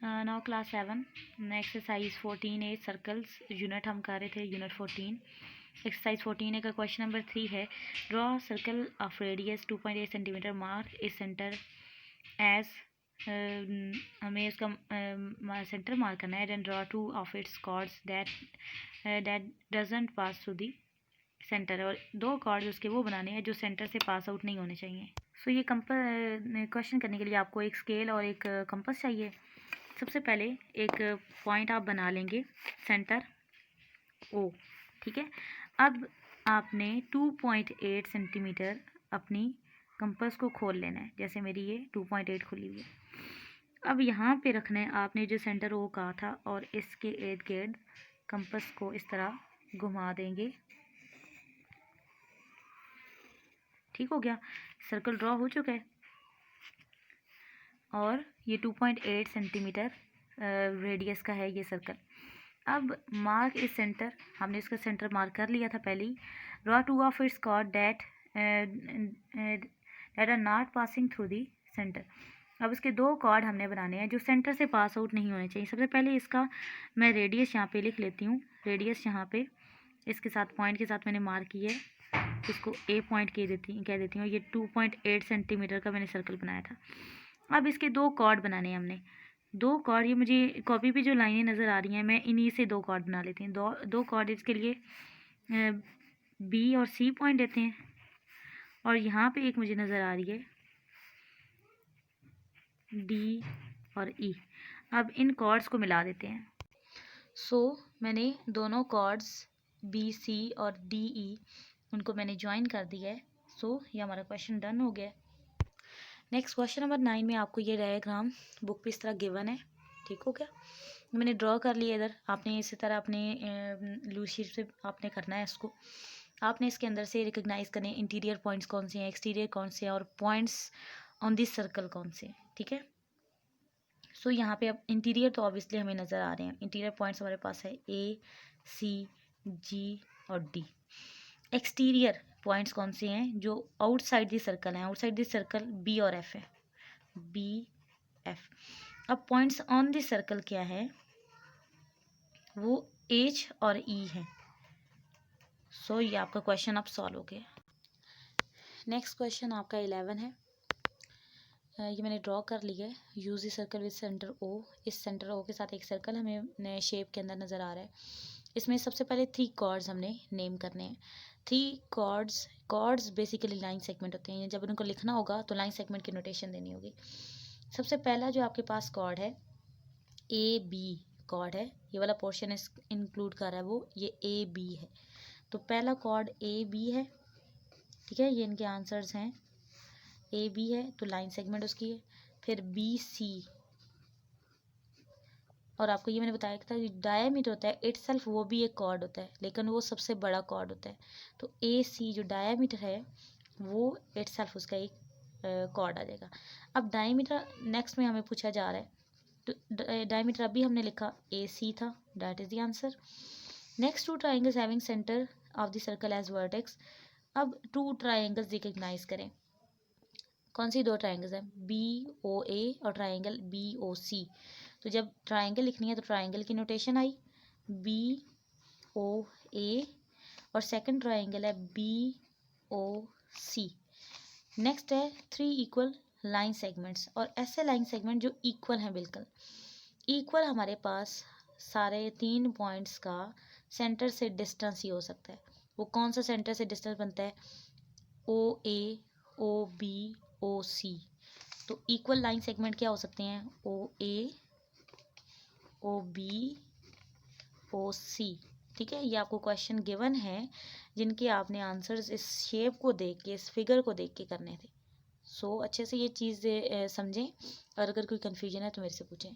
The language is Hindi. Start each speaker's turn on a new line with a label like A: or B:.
A: Now class 7 exercise 14A circles unit हम कर रहे थे यूनिट 14 एक्सरसाइज 14A का क्वेश्चन नंबर 3 है draw circle of radius 2.8 centimetre mark its centre as हमें इसका सेंटर मार्क करना है and draw two of its chords that doesn't pass through the centre और दो कॉर्ड्स उसके वो बनाने हैं जो सेंटर से पास आउट नहीं होने चाहिए। सो ये क्वेश्चन करने के लिए आपको एक स्केल और एक कंपास चाहिए। सबसे पहले एक पॉइंट आप बना लेंगे सेंटर ओ, ठीक है। अब आपने 2.8 सेंटीमीटर अपनी कंपास को खोल लेना है, जैसे मेरी ये 2.8 खुली हुई है। अब यहाँ पे रखना है आपने जो सेंटर ओ कहा था और इसके इर्द गिर्द कंपास को इस तरह घुमा देंगे। ठीक हो गया, सर्कल ड्रॉ हो चुका है और ये 2.8 सेंटीमीटर रेडियस का है ये सर्कल। अब मार्क इस सेंटर, हमने इसका सेंटर मार्क कर लिया था पहले ही। Draw two of its chord that are not passing through the centre. अब इसके दो कॉर्ड हमने बनाने हैं जो सेंटर से पास आउट नहीं होने चाहिए। सबसे पहले इसका मैं रेडियस यहाँ पे लिख लेती हूँ। रेडियस यहाँ पे इसके साथ पॉइंट के साथ मैंने मार्क किया है, इसको ए पॉइंट कह देती हूँ। ये 2.8 सेंटीमीटर का मैंने सर्कल बनाया था। अब इसके दो कॉर्ड बनाने हैं हमने। दो कॉर्ड, ये मुझे कॉपी पे जो लाइनें नज़र आ रही हैं मैं इन्हीं से दो कॉर्ड बना लेती हूँ। दो कॉर्ड इसके लिए बी और सी पॉइंट देते हैं और यहाँ पे एक मुझे नज़र आ रही है डी और ई। अब इन कॉर्ड्स को मिला देते हैं। सो मैंने दोनों कॉर्ड्स बी सी और डी ई उनको मैंने ज्वाइन कर दिया है। सो ये हमारा क्वेश्चन डन हो गया। नेक्स्ट क्वेश्चन नंबर 9 में आपको ये डायग्राम बुक पे इस तरह गिवन है। ठीक हो गया, मैंने ड्रॉ कर लिया इधर। आपने इसी तरह अपने लूज शीट से आपने करना है इसको। आपने इसके अंदर से रिकग्नाइज करने इंटीरियर पॉइंट्स कौन से हैं, एक्सटीरियर कौन से हैं और पॉइंट्स ऑन दिस सर्कल कौन से हैं। ठीक है, सो यहाँ पे अब इंटीरियर तो ऑब्वियसली हमें नज़र आ रहे हैं। इंटीरियर पॉइंट्स हमारे पास है ए सी जी और डी। एक्सटीरियर पॉइंट्स कौन से हैं जो आउटसाइड दी सर्कल हैं। आउटसाइड दी सर्कल बी और एफ है, बी एफ। अब पॉइंट्स ऑन दी सर्कल क्या है, वो एच और ई है। सो ये आपका क्वेश्चन अब सॉल्व हो गया। नेक्स्ट क्वेश्चन आपका 11 है। ये मैंने ड्रॉ कर लिया है। Use the circle with centre O. इस सेंटर ओ के साथ एक सर्कल हमें नए शेप के अंदर नज़र आ रहा है। इसमें सबसे पहले 3 कॉर्ड्स हमने नेम करने हैं। 3 कॉर्ड्स बेसिकली लाइन सेगमेंट होते हैं। जब उनको लिखना होगा तो लाइन सेगमेंट की नोटेशन देनी होगी। सबसे पहला जो आपके पास कॉर्ड है ए बी कॉर्ड है, ये वाला पोर्शन इंक्लूड कर रहा है वो, ये ए बी है। तो पहला कॉर्ड ए बी है, ठीक है। ये इनके आंसर्स हैं। ए बी है तो लाइन सेगमेंट उसकी है। फिर बी सी, और आपको ये मैंने बताया था डायामीटर होता है इट सेल्फ वो भी एक कॉर्ड होता है, लेकिन वो सबसे बड़ा कॉर्ड होता है। तो ए सी जो डायामीटर है वो इट सेल्फ उसका एक कॉर्ड आ जाएगा। अब डायमीटर नेक्स्ट में हमें पूछा जा रहा है, तो डायमीटर अभी हमने लिखा ए सी था, that is the answer. Next 2 triangles having centre of the circle as vertex. अब 2 ट्राइंगल्स रिकग्नाइज करें। कौन सी 2 ट्राइंगल्स हैं, बी ओ ए और ट्राइंगल बी ओ सी। तो जब ट्राइंगल लिखनी है तो ट्राइंगल की नोटेशन आई बी ओ ए और सेकंड ट्राइंगल है बी ओ सी। नेक्स्ट है 3 इक्वल लाइन सेगमेंट्स, और ऐसे लाइन सेगमेंट जो इक्वल हैं, बिल्कुल इक्वल। हमारे पास सारे 3 पॉइंट्स का सेंटर से डिस्टेंस ही हो सकता है। वो कौन सा सेंटर से डिस्टेंस बनता है, ओ ए ओ बी ओ सी। तो इक्वल लाइन सेगमेंट क्या हो सकते हैं, ओ ए ओ बी ओ सी। ठीक है, ये आपको क्वेश्चन गिवन है जिनके आपने आंसर्स इस शेप को देख के, इस फिगर को देख के करने थे। सो अच्छे से ये चीज़ समझें, और अगर कोई कन्फ्यूजन है तो मेरे से पूछें।